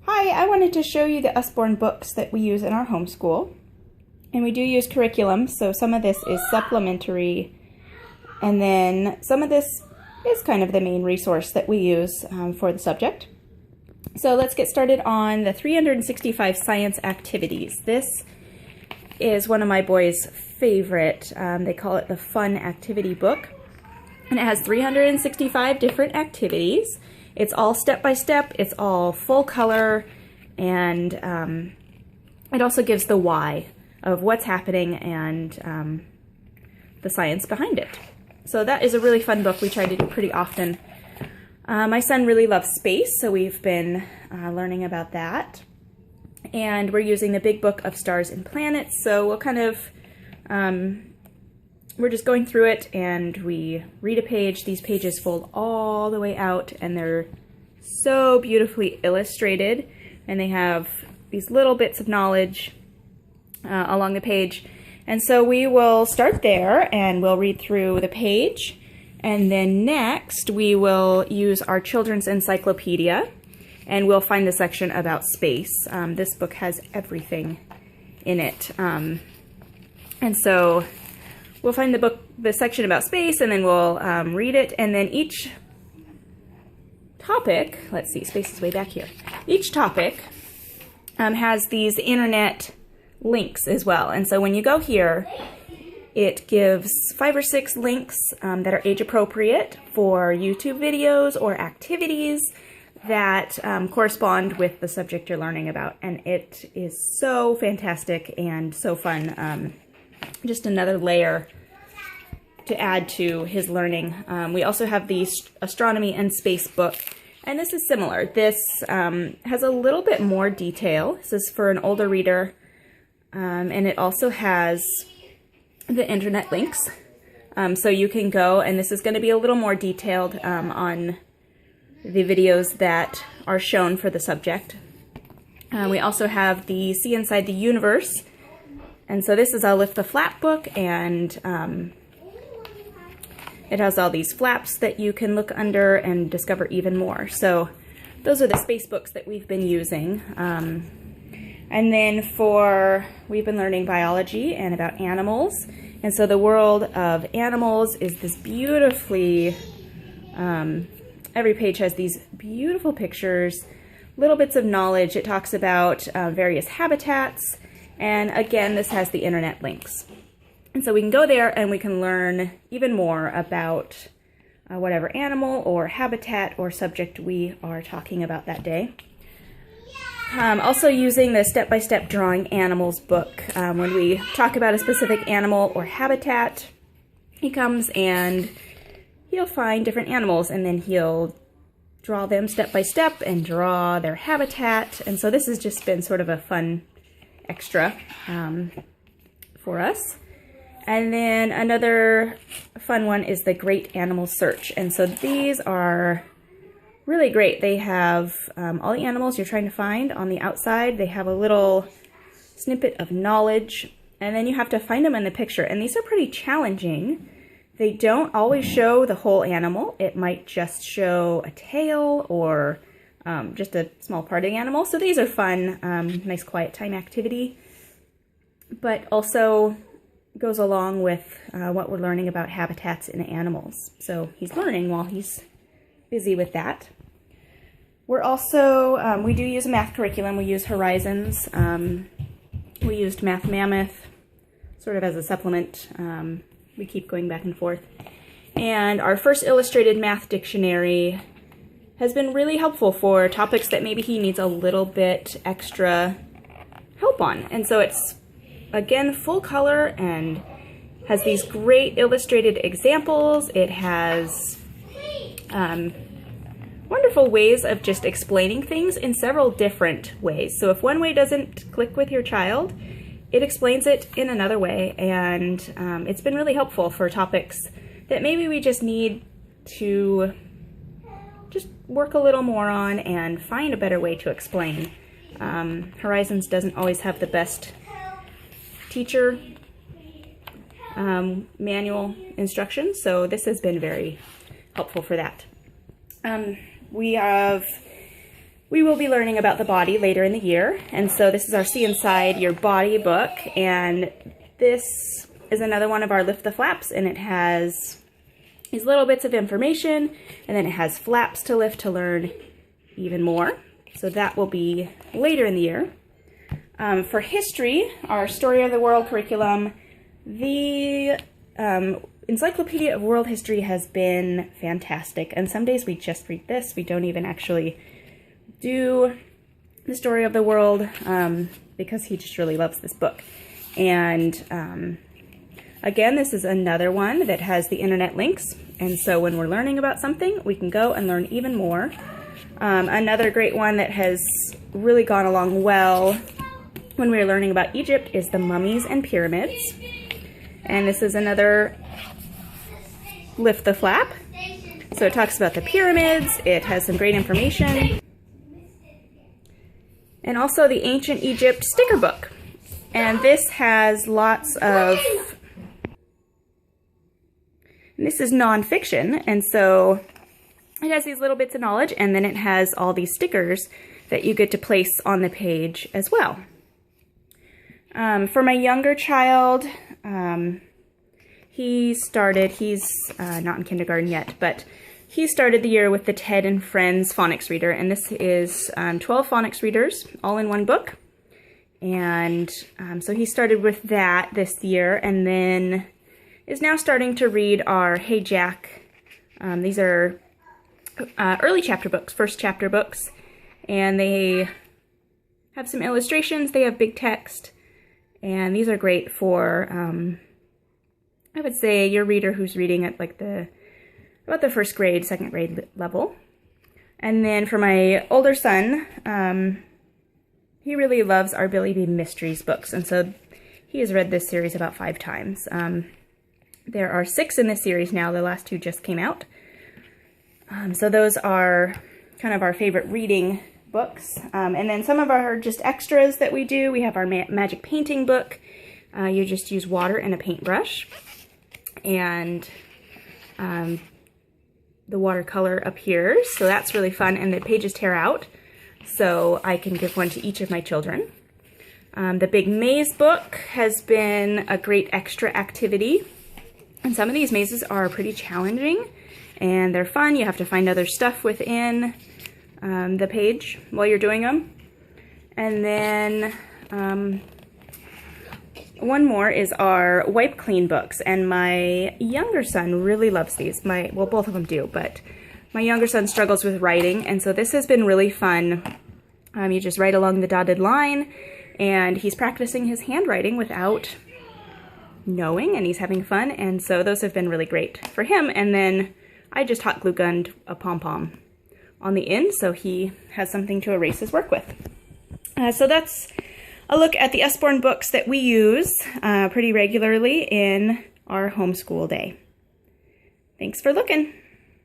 Hi, I wanted to show you the Usborne books that we use in our homeschool. And we do use curriculum, so some of this is supplementary, and then some of this is kind of the main resource that we use for the subject. So let's get started on the 365 science activities. This is one of my boys' favorite. They call it the fun activity book. And it has 365 different activities. It's all step-by-step, it's all full color, and it also gives the why of what's happening and the science behind it. So that is a really fun book we try to do pretty often. My son really loves space, so we've been learning about that. And we're using the big book of stars and planets, so we'll kind of, we're just going through it and we read a page. These pages fold all the way out and they're so beautifully illustrated, and they have these little bits of knowledge along the page. And so we will start there and we'll read through the page, and then next we will use our children's encyclopedia and we'll find the section about space. This book has everything in it. And so we'll find the section about space, and then we'll read it, and then each topic, let's see, space is way back here. Each topic has these internet links as well. And so when you go here, it gives 5 or 6 links that are age appropriate for YouTube videos or activities that correspond with the subject you're learning about. And it is so fantastic and so fun. Just another layer to add to his learning. We also have the astronomy and space book, and this is similar. This has a little bit more detail. This is for an older reader, and it also has the internet links. So you can go, and this is going to be a little more detailed on the videos that are shown for the subject. We also have the See Inside the Universe. And so this is a Lift the Flap book, and it has all these flaps that you can look under and discover even more. So those are the space books that we've been using. And then we've been learning biology and about animals. And so the world of animals is this beautifully, every page has these beautiful pictures, little bits of knowledge. It talks about various habitats. And again, this has the internet links. And so we can go there and we can learn even more about whatever animal or habitat or subject we are talking about that day. Also using the step-by-step drawing animals book. When we talk about a specific animal or habitat, he comes and he'll find different animals, and then he'll draw them step-by-step and draw their habitat. And so this has just been sort of a fun extra for us. And then another fun one is the Great Animal Search. And so these are really great. They have all the animals you're trying to find on the outside. They have a little snippet of knowledge, and then you have to find them in the picture. And these are pretty challenging. They don't always show the whole animal. It might just show a tail or just a small part of the animal. So these are fun, nice quiet time activity, but also goes along with what we're learning about habitats in animals. So he's learning while he's busy with that. We're also, we do use a math curriculum. We use Horizons. We used Math Mammoth sort of as a supplement. We keep going back and forth. And our first illustrated math dictionary has been really helpful for topics that maybe he needs a little bit extra help on. And so it's, again, full color and has these great illustrated examples. It has wonderful ways of just explaining things in several different ways. So if one way doesn't click with your child, it explains it in another way. And it's been really helpful for topics that maybe we just need to just work a little more on and find a better way to explain. Horizons doesn't always have the best teacher manual instructions, so this has been very helpful for that. We we will be learning about the body later in the year. And so this is our See Inside Your Body book. And this is another one of our Lift the Flaps, and it has these little bits of information, and then it has flaps to lift to learn even more. So that will be later in the year. For history, our Story of the World curriculum, the Encyclopedia of World History has been fantastic. And some days we just read this. We don't even actually do the Story of the World because he just really loves this book. And again, this is another one that has the internet links. And so when we're learning about something, we can go and learn even more. Another great one that has really gone along well when we were learning about Egypt is the Mummies and Pyramids. And this is another Lift the Flap. So it talks about the pyramids. It has some great information. And also the Ancient Egypt sticker book. And this has lots of... And this is nonfiction, and so it has these little bits of knowledge, and then it has all these stickers that you get to place on the page as well. For my younger child, he's not in kindergarten yet, but he started the year with the Ted and Friends Phonics Reader, and this is 12 phonics readers all in one book. And so he started with that this year, and then is now starting to read our Hey Jack. These are early chapter books, first chapter books, and they have some illustrations, they have big text, and these are great for, I would say, your reader who's reading at like about the first grade, second grade level. And then for my older son, he really loves our Billy B. Mysteries books, and so he has read this series about 5 times. There are 6 in this series now. The last 2 just came out. So those are kind of our favorite reading books. And then some of our just extras that we do. We have our magic painting book. You just use water and a paintbrush. And the watercolor appears. So that's really fun. And the pages tear out. So I can give one to each of my children. The Big Maze book has been a great extra activity. And some of these mazes are pretty challenging, and they're fun. You have to find other stuff within the page while you're doing them. And then one more is our Wipe Clean books, and my younger son really loves these. Well, both of them do, but my younger son struggles with writing, and so this has been really fun. You just write along the dotted line, and he's practicing his handwriting without knowing, and he's having fun, and so those have been really great for him. And then I just hot glue gunned a pom-pom on the end, so he has something to erase his work with. So that's a look at the Usborne books that we use pretty regularly in our homeschool day. Thanks for looking.